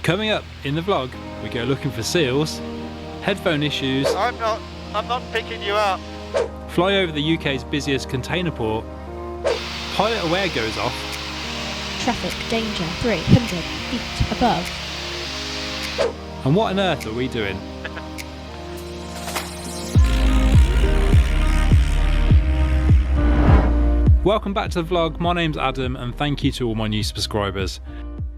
Coming up in the vlog, we go looking for seals, headphone issues, I'm not picking you up. fly over the UK's busiest container port, pilot aware goes off, Traffic danger 300 feet above. and what on earth are we doing? Welcome back to the vlog, my name's Adam and thank you to all my new subscribers.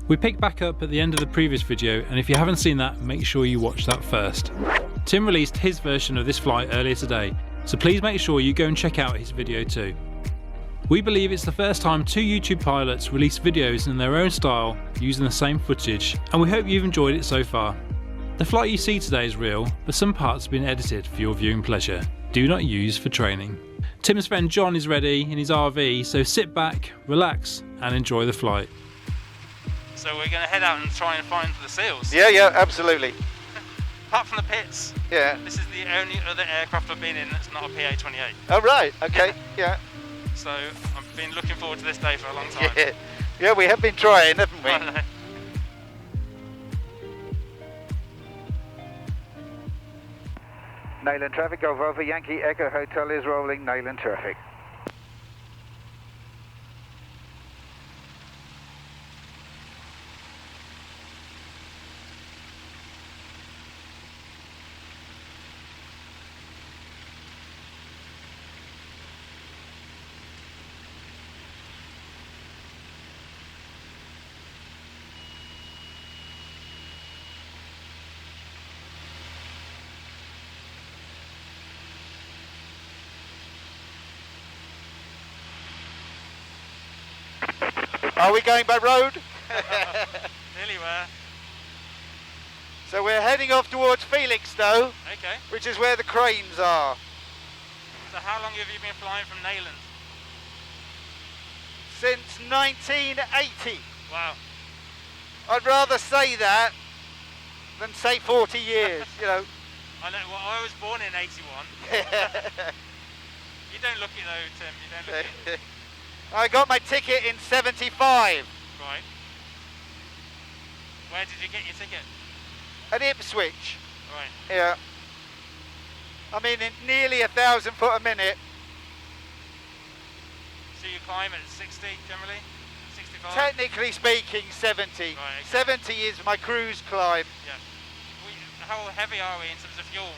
We picked back up at the end of the previous video, and if you haven't seen that, make sure you watch that first. Tim released his version of this flight earlier today, so please make sure you go and check out his video too. We believe it's the first time two YouTube pilots release videos in their own style using the same footage, and we hope you've enjoyed it so far. The flight you see today is real, but some parts have been edited for your viewing pleasure. Do not use for training. Tim's friend John is ready in his RV, so sit back, relax and enjoy the flight. So we're going to head out and try and find the seals. Yeah, absolutely. Apart from the pits, Yeah. this is the only other aircraft I've been in that's not a PA-28. Oh, right. Okay. Yeah. So I've been looking forward to this day for a long time. Yeah, we have been trying, haven't we? I know. Nayland traffic, Golf Alpha Yankee Echo Hotel is rolling. Nayland traffic. Are we going by road? Nearly were. So we're heading off towards Felixstowe, Okay. which is where the cranes are. So how long have you been flying from Nayland? Since 1980. Wow. I'd rather say that than say 40 years, you know. I know. Well, I was born in '81. You don't look it though, Tim. You don't look it. I got my ticket in 75 Right. Where did you get your ticket? at Ipswich. Right. Yeah. I mean, in nearly 1,000 foot a minute. So you climb at 60 generally? 65? Technically speaking, 70. Right, okay. 70 is my cruise climb. Yeah. How heavy are we in terms of fuel?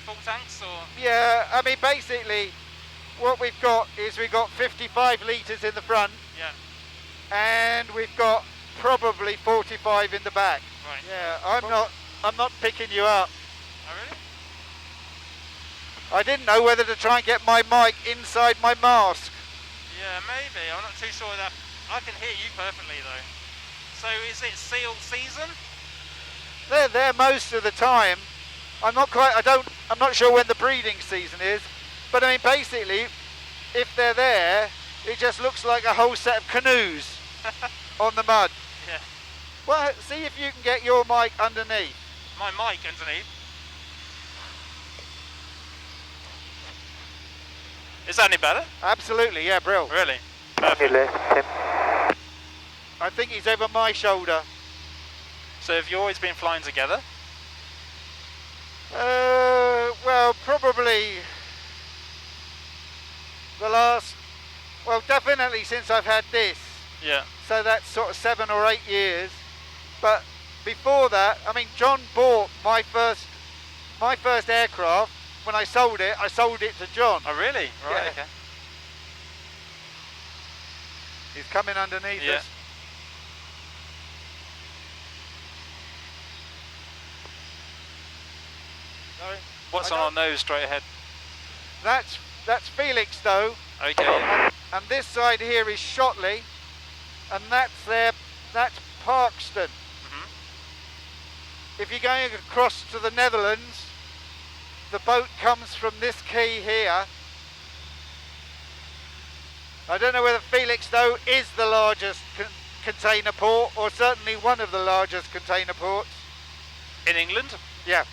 Full tanks or? Yeah, I mean, basically, what we've got is we've got 55 litres in the front, Yeah. and we've got probably 45 in the back. Right. Yeah, I'm not picking you up. Oh really? I didn't know whether to try and get my mic inside my mask. Yeah, maybe. I'm not too sure that. I can hear you perfectly though. So is it seal season? They're there most of the time. I'm not sure when the breeding season is, but I mean, basically, if they're there, it just looks like a whole set of canoes on the mud. Yeah. Well, see if you can get your mic underneath. My mic underneath. Is that any better? Absolutely, yeah, Brill. Really? I think he's over my shoulder. So have you always been flying together? Well, probably definitely since I've had this. Yeah. So that's sort of 7 or 8 years. But before that, I mean, John bought my first aircraft. When I sold it to John. Oh really? Right, Yeah. okay. He's coming underneath Yeah. us. Sorry. What's I on our don't- nose straight ahead? That's Felixstowe. Okay. And this side here is Shotley, and that's Parkston. Mhm. If you're going across to the Netherlands, the boat comes from this quay here. I don't know whether Felixstowe is the largest container port, or certainly one of the largest container ports. In England? Yeah.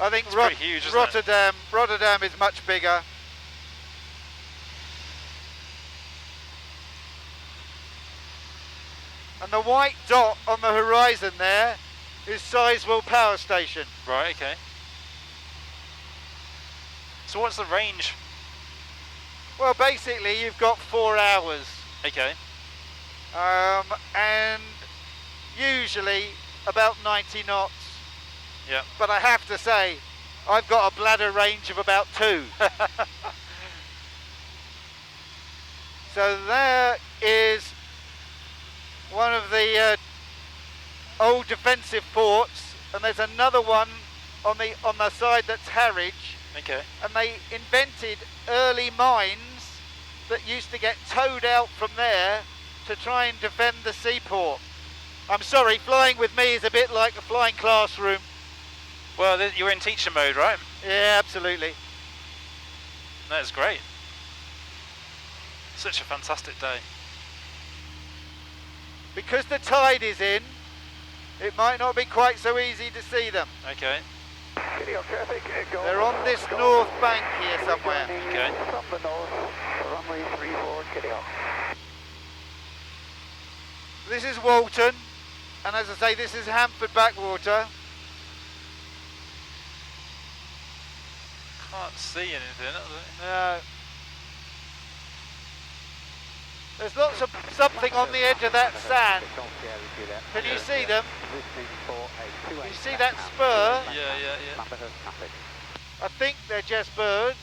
I think It's pretty huge, isn't it? Rotterdam is much bigger. And the white dot on the horizon there is Sizewell Power Station. Right, okay. So what's the range? Well, basically you've got 4 hours. Okay. And usually about 90 knots. Yeah. But I have to say, I've got a bladder range of about 2. So there is one of the old defensive ports, and there's another one on the side that's Harwich. Okay. And they invented early mines that used to get towed out from there to try and defend the seaport. I'm sorry, flying with me is a bit like a flying classroom. Well, you're in teacher mode, right? Yeah, absolutely. That's great. Such a fantastic day. Because the tide is in, it might not be quite so easy to see them. Okay. They're on this north bank here somewhere. Okay. This is Walton, and as I say, this is Hamford Backwater. Can't see anything. No. There's lots of something on the edge of that sand. Can you see them? You see that spur? Yeah. I think they're just birds.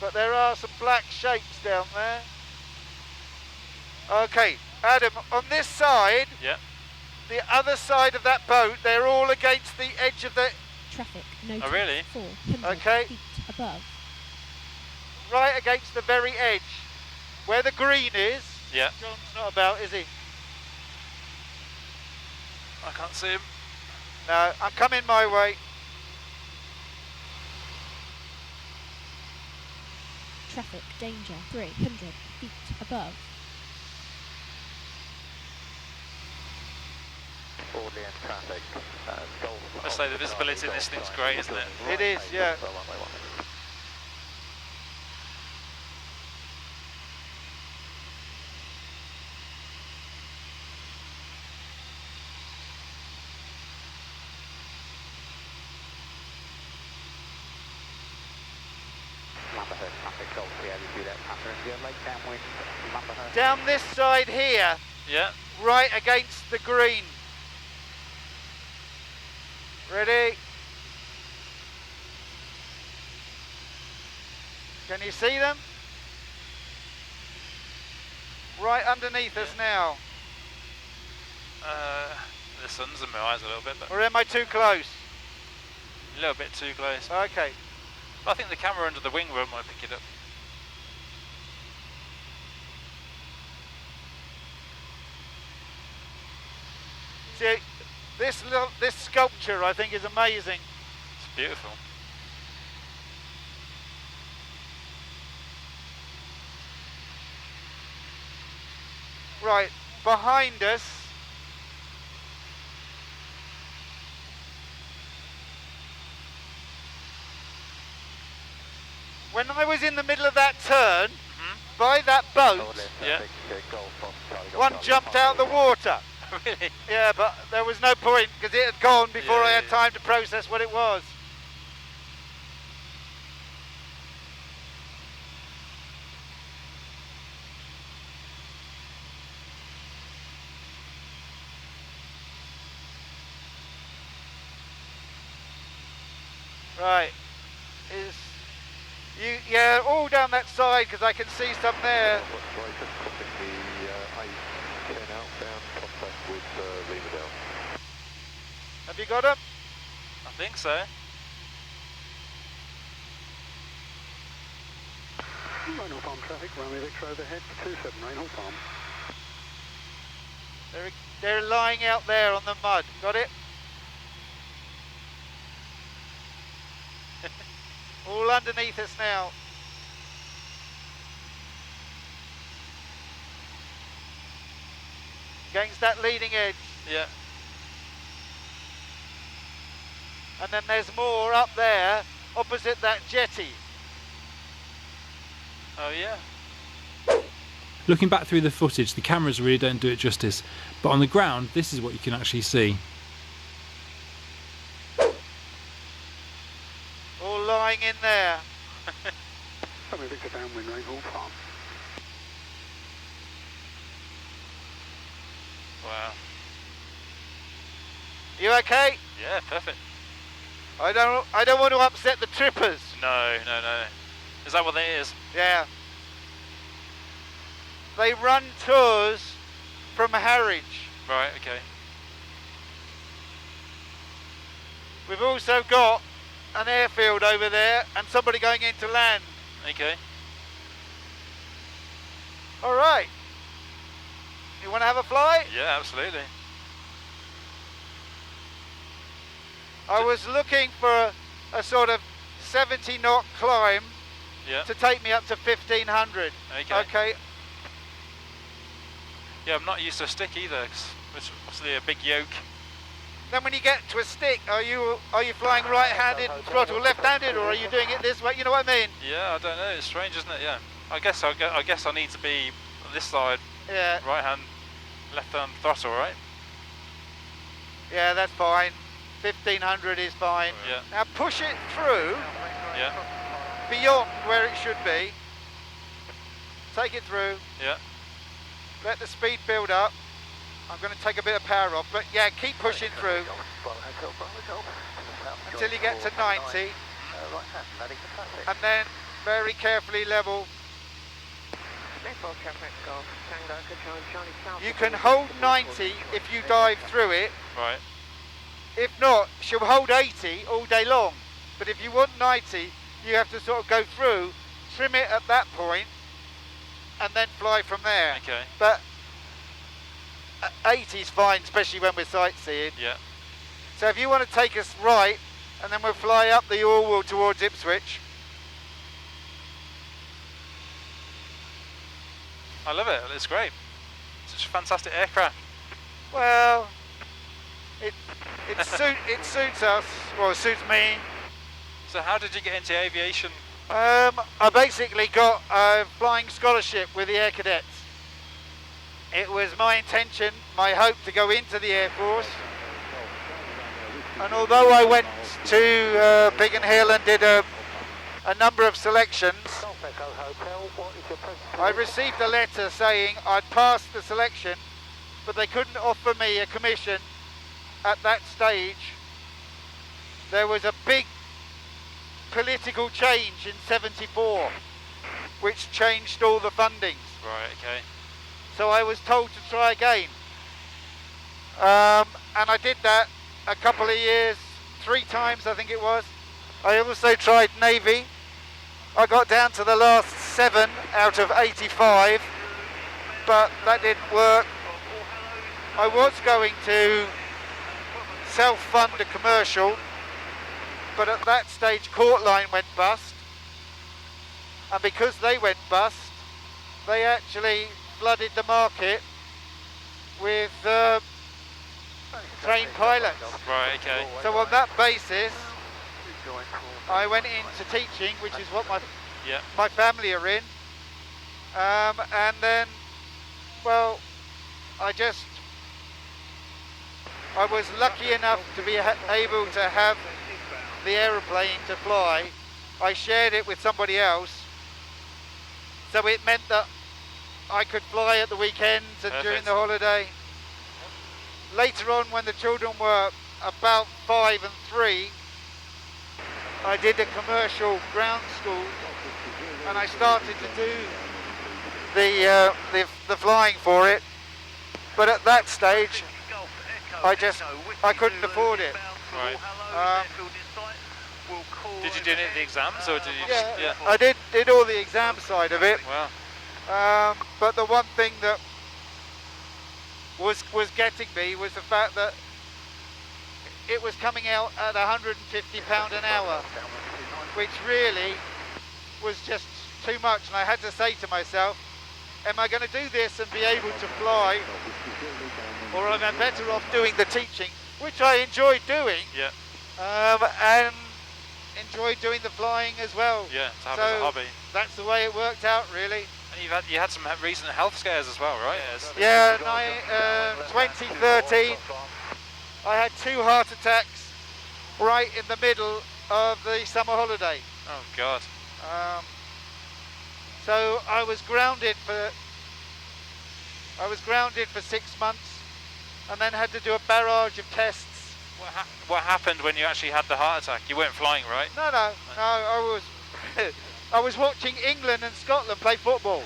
But there are some black shapes down there. Okay, Adam, on this side, Yeah. the other side of that boat, they're all against the edge of the... Traffic noted. Oh, really? 400 Okay. feet above. right against the very edge. Where the green is, Yeah. John's not about, is he? I can't see him. No, I'm coming my way. Traffic danger 300 feet above. I say the visibility in this thing's great, isn't it? It is, yeah. Down this side here, Yeah. right against the green. Ready? Can you see them? Right underneath us now. The sun's in my eyes a little bit, but Or am I too close? a little bit too close. Okay. I think the camera under the wing might pick it up. See, this sculpture I think is amazing. It's beautiful. Right, behind us, when I was in the middle of that turn, by that boat, Yeah. one jumped out of the water. Really? Yeah, but there was no point because it had gone before Yeah, I had yeah. time to process what it was. Right, yeah, all down that side because I can see some there. Have you got them? I think so. Rainhall Farm traffic, runway Victor overhead, 27 Rainhall Farm. They're lying out there on the mud. Got it? All underneath us now. Against that leading edge. Yeah. And then there's more up there, opposite that jetty. Oh yeah. Looking back through the footage, the cameras really don't do it justice, but on the ground this is what you can actually see. All lying in there. Romeo Victor downwind, rainfall farm. Wow. You okay? Yeah, perfect. I don't want to upset the trippers. No. Is that what that is? Yeah. They run tours from Harwich. Right, okay. We've also got an airfield over there and somebody going into land. Okay. All right. You want to have a fly? Yeah, absolutely. I was looking for a sort of 70 knot climb Yeah. to take me up to 1500. Okay. Okay. Yeah, I'm not used to a stick either, 'cause it's obviously a big yoke. Then when you get to a stick, are you flying right-handed and throttle left-handed, or are you doing it this way? You know what I mean? Yeah, I don't know. It's strange, isn't it? Yeah. I guess I need to be on this side, Yeah. right hand, left hand throttle, right? Yeah, that's fine. 1500 is fine. Yeah. Now push it through Yeah. beyond where it should be. Take it through. Yeah. Let the speed build up. I'm going to take a bit of power off, but yeah, keep pushing through until you get to 90, and then very carefully level. You can hold 90 if you dive through it. Right. If not, she'll hold 80 all day long. But if you want 90, you have to sort of go through, trim it at that point, and then fly from there. Okay. But 80 is fine, especially when we're sightseeing. Yeah. So if you want to take us right, and then we'll fly up the Orwell towards Ipswich. I love it. It's great. Such a fantastic aircraft. Well, it suits us. Well, it suits me. So how did you get into aviation? I basically got a flying scholarship with the Air Cadets. It was my intention, my hope to go into the Air Force. And although I went to Biggin Hill and did a number of selections, I received a letter saying I'd passed the selection, but they couldn't offer me a commission at that stage. There was a big political change in '74, which changed all the fundings. Right, okay. So I was told to try again. And I did that a couple of years, 3 times I think it was. I also tried Navy. I got down to the last 7 out of 85, but that didn't work. I was going to self-fund a commercial, but at that stage Courtline went bust, and because they went bust, they actually flooded the market with trained pilots. Right, okay. So on that basis, I went into teaching, which is what my family are in, and then, well, I was lucky enough to be able to have the aeroplane to fly. I shared it with somebody else, so it meant that I could fly at the weekends and during the holiday. Later on, when the children were about 5 and 3, I did a commercial ground school, and I started to do the flying for it. But at that stage, I couldn't afford it. Right. Did you do any of the exams, or did you just... Yeah, I did all the exam side of it. Wow. But the one thing that was getting me was the fact that it was coming out at £150 an hour, which really was just too much. And I had to say to myself, am I going to do this and be able to fly, or am I better off doing the teaching, which I enjoyed doing, and enjoyed doing the flying as well. Yeah, to have as a hobby. That's the way it worked out, really. And you had some recent health scares as well, right? Yeah, 2013, I had 2 heart attacks right in the middle of the summer holiday. Oh God. So I was grounded for 6 months, and then had to do a barrage of tests. What happened when you actually had the heart attack? You weren't flying, right? No, I was I was watching England and Scotland play football.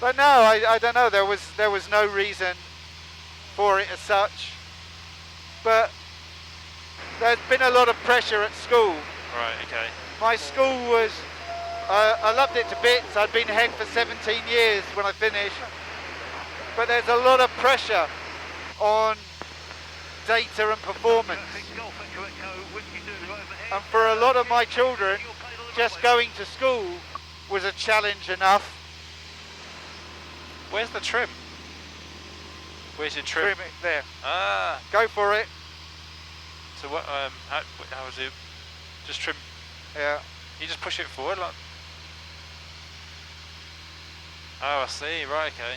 But no, I don't know. There was no reason for it as such. But there's been a lot of pressure at school. Right. Okay. My school was. I loved it to bits. I'd been head for 17 years when I finished. But there's a lot of pressure on data and performance. And for a lot of my children, just going to school was a challenge enough. Where's the trim? Where's your trim? Trim it there. Ah. Go for it. So what? How was it? Just trim. Yeah. You just push it forward, like. Oh, I see. Right. Okay.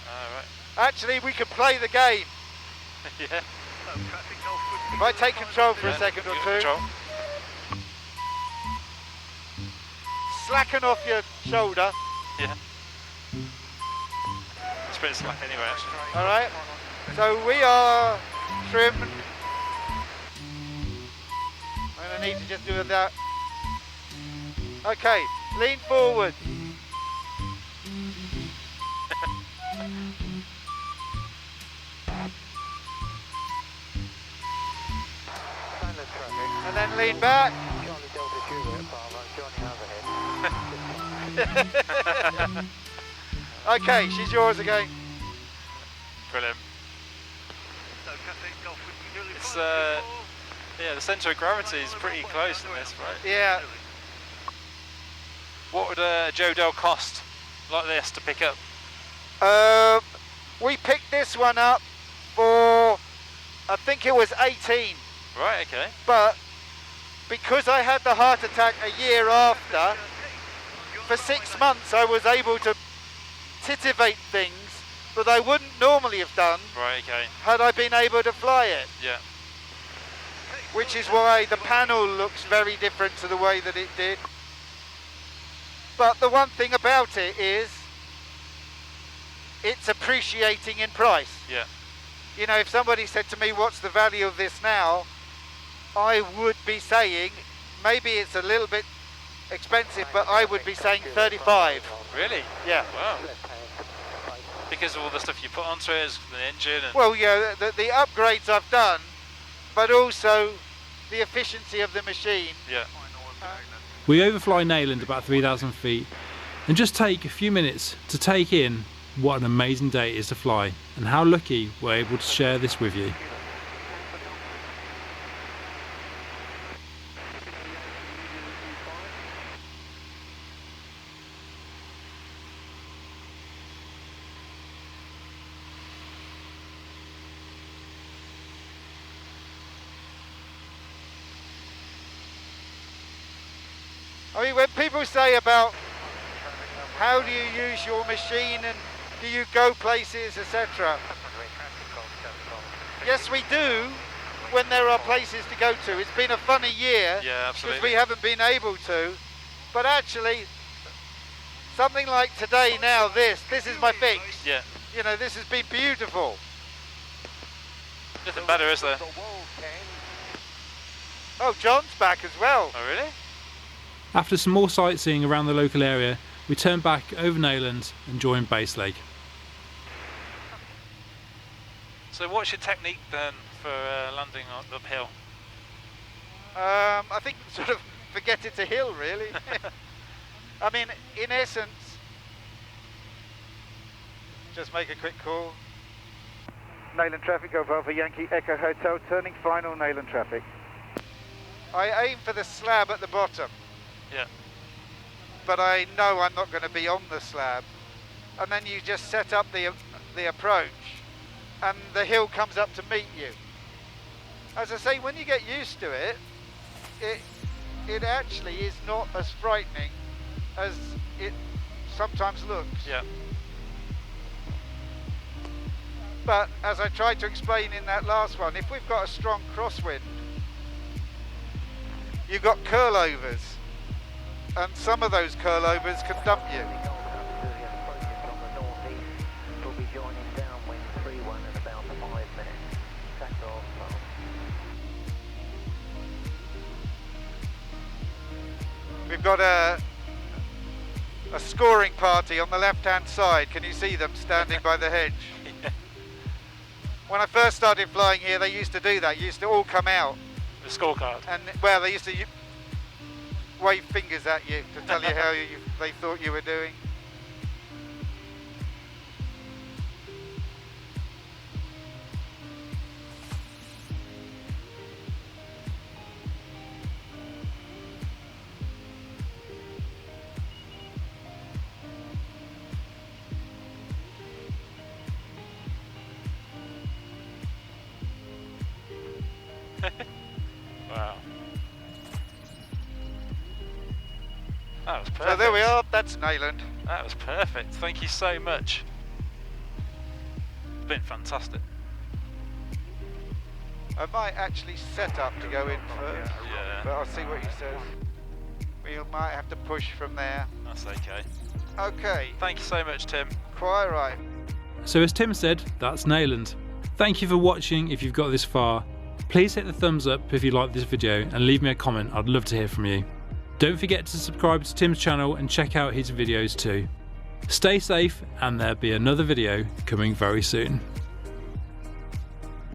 Right. Actually, we can play the game. Yeah. If I take control for a second or two. Control. Slacken off your shoulder. Yeah. It's a bit slack anyway, actually. All right. So we are trim. And I need to just do that. Okay. Lean forward. And then lean back. Okay, she's yours again. Brilliant. It's yeah, the centre of gravity is pretty close in this, right? Yeah. What would a Jodel cost like this to pick up? We picked this one up for, I think it was 18. Right, okay. But because I had the heart attack a year after, for 6 months I was able to titivate things that I wouldn't normally have done. Right, okay. Had I been able to fly it. Yeah. Which is why the panel looks very different to the way that it did. But the one thing about it is it's appreciating in price. Yeah. You know, if somebody said to me, what's the value of this now? I would be saying, maybe it's a little bit expensive, but I would be saying 35. Really? Yeah. Wow. Because of all the stuff you put onto it, the engine and... Well, yeah, the upgrades I've done, but also the efficiency of the machine. Yeah. We overfly Nayland about 3,000 feet and just take a few minutes to take in what an amazing day it is to fly and how lucky we're able to share this with you. I mean, when people say about how do you use your machine and do you go places, etc. Yes, we do when there are places to go to. It's been a funny year because we haven't been able to. But actually, something like today now, this is my fix. Yeah. You know, this has been beautiful. Nothing better, is there? Oh, John's back as well. Oh, really? After some more sightseeing around the local area, we turn back over Nayland and join Base Lake. So what's your technique then for landing uphill? I think sort of forget it's a hill, really. I mean, in essence, just make a quick call. Nayland traffic, go Alpha Yankee Echo Hotel, turning final Nayland traffic. I aim for the slab at the bottom. Yeah. But I know I'm not going to be on the slab. And then you just set up the approach and the hill comes up to meet you. As I say, when you get used to it, it actually is not as frightening as it sometimes looks. Yeah. But as I tried to explain in that last one, if we've got a strong crosswind, you've got curlovers, and some of those curlovers can dump you. We've got a scoring party on the left-hand side. Can you see them standing by the hedge? Yeah. When I first started flying here, they used to do that. You used to all come out. The scorecard. And, well, they used to wave fingers at you to tell you how they thought you were doing. Wow. That was perfect. So there we are, that's Nayland. That was perfect. Thank you so much. It's been fantastic. I might actually set up to go in first, Yeah. but I'll see what he says. We might have to push from there. That's okay. Okay, Thank you so much, Tim. quite right. So as Tim said, that's Nayland. Thank you for watching if you've got this far. Please hit the thumbs up if you like this video and leave me a comment, I'd love to hear from you. Don't forget to subscribe to Tim's channel and check out his videos too. Stay safe and there'll be another video coming very soon.